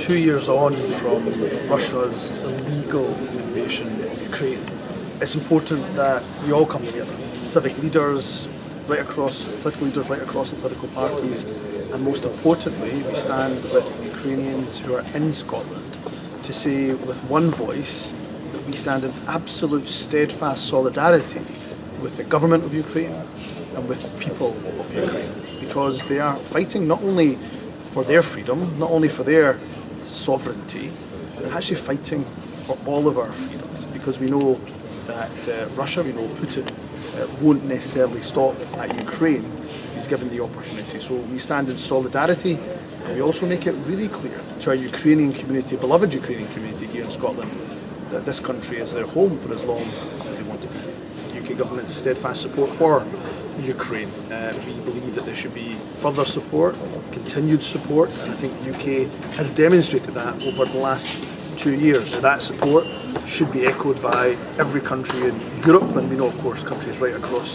2 years on from Russia's illegal invasion of Ukraine, it's important that we all come together. Civic leaders, political leaders right across the political parties, and most importantly, we stand with Ukrainians who are in Scotland to say with one voice that we stand in absolute steadfast solidarity with the government of Ukraine and with the people of Ukraine, because they are fighting not only for their freedom, not only for their sovereignty, they're actually fighting for all of our freedoms, because we know that Russia, we know Putin won't necessarily stop at Ukraine if he's given the opportunity. So we stand in solidarity, and we also make it really clear to our Ukrainian community, beloved Ukrainian community here in Scotland, that this country is their home for as long as they want to be. The UK government's steadfast support for Ukraine. We believe that there should be further support, continued support, and I think the UK has demonstrated that over the last 2 years. That support should be echoed by every country in Europe, and we know, of course, countries right across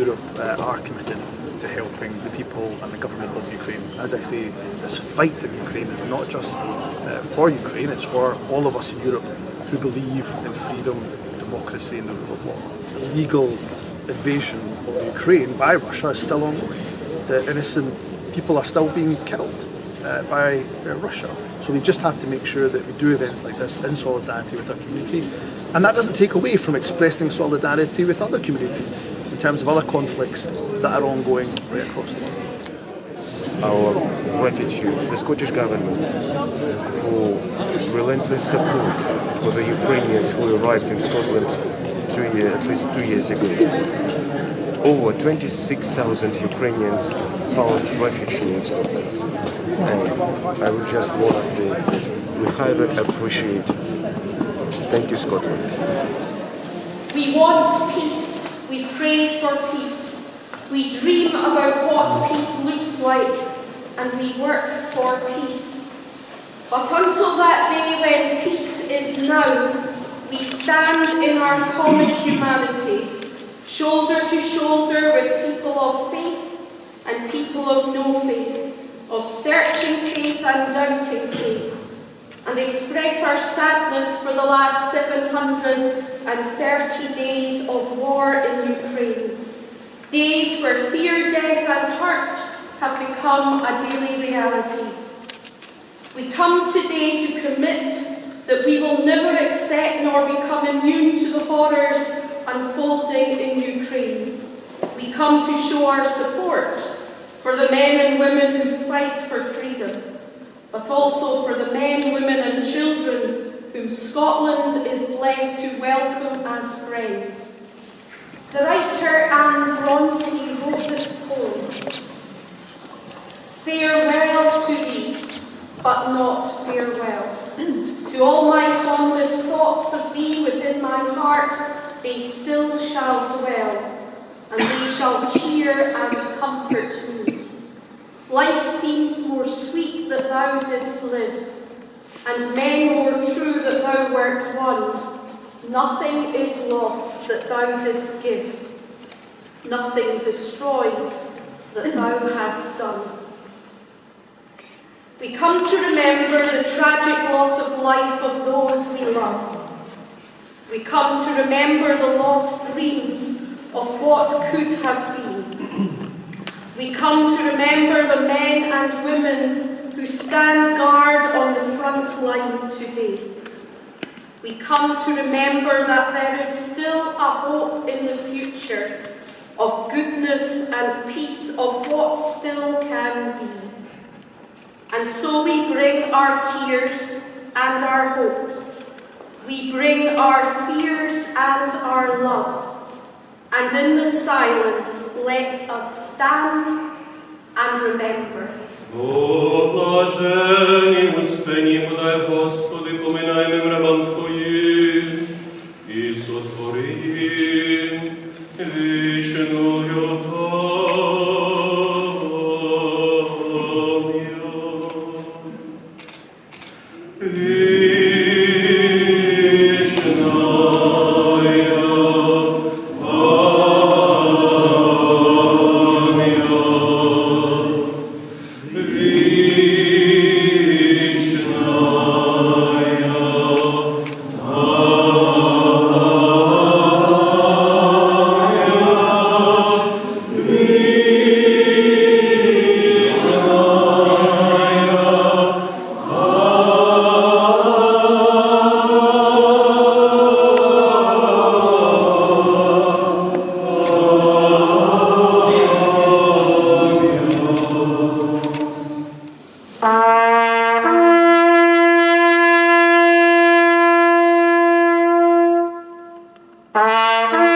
Europe are committed to helping the people and the government of Ukraine. As I say, this fight in Ukraine is not just for Ukraine, it's for all of us in Europe who believe in freedom, democracy and the rule of law. The legal invasion of Ukraine by Russia is still ongoing. The innocent people are still being killed by Russia. So we just have to make sure that we do events like this in solidarity with our community. And that doesn't take away from expressing solidarity with other communities in terms of other conflicts that are ongoing right across the world. Our gratitude to the Scottish Government for relentless support for the Ukrainians who arrived in Scotland at least 2 years ago. Over 26,000 Ukrainians found refuge in Scotland. And I would just want to say we highly appreciate it. Thank you, Scotland. We want peace. We pray for peace. We dream about what peace looks like, and we work for peace. But until that day when peace is now, we stand in our common humanity, shoulder to shoulder with people of faith and people of no faith, of searching faith and doubting faith, and express our sadness for the last 730 days of war in Ukraine. Days where fear, death and hurt have become a daily reality. We come today to commit that we will never accept nor become immune to the horrors unfolding in Ukraine. We come to show our support for the men and women who fight for freedom, but also for the men, women and children whom Scotland is blessed to welcome as friends. The writer Anne Bronte wrote this poem: "Farewell to thee, but not farewell. To all my fondest thoughts of thee within my heart, they still shall dwell, and they shall cheer and comfort me. Life seems more sweet that thou didst live, and men more true that thou wert one. Nothing is lost that thou didst give, nothing destroyed that thou hast done." We come to remember the tragic loss of life of those we love. We come to remember the lost dreams of what could have been. We come to remember the men and women who stand guard on the front line today. We come to remember that there is still a hope in the future of goodness and peace, of what still can be. And so we bring our tears and our hopes. We bring our fears and our love. And in the silence, let us stand and remember. О, блаженні Успені, подай, Господи, поминаємим рабам Твоїм, і сотвори їм вічною Krishna Thank you.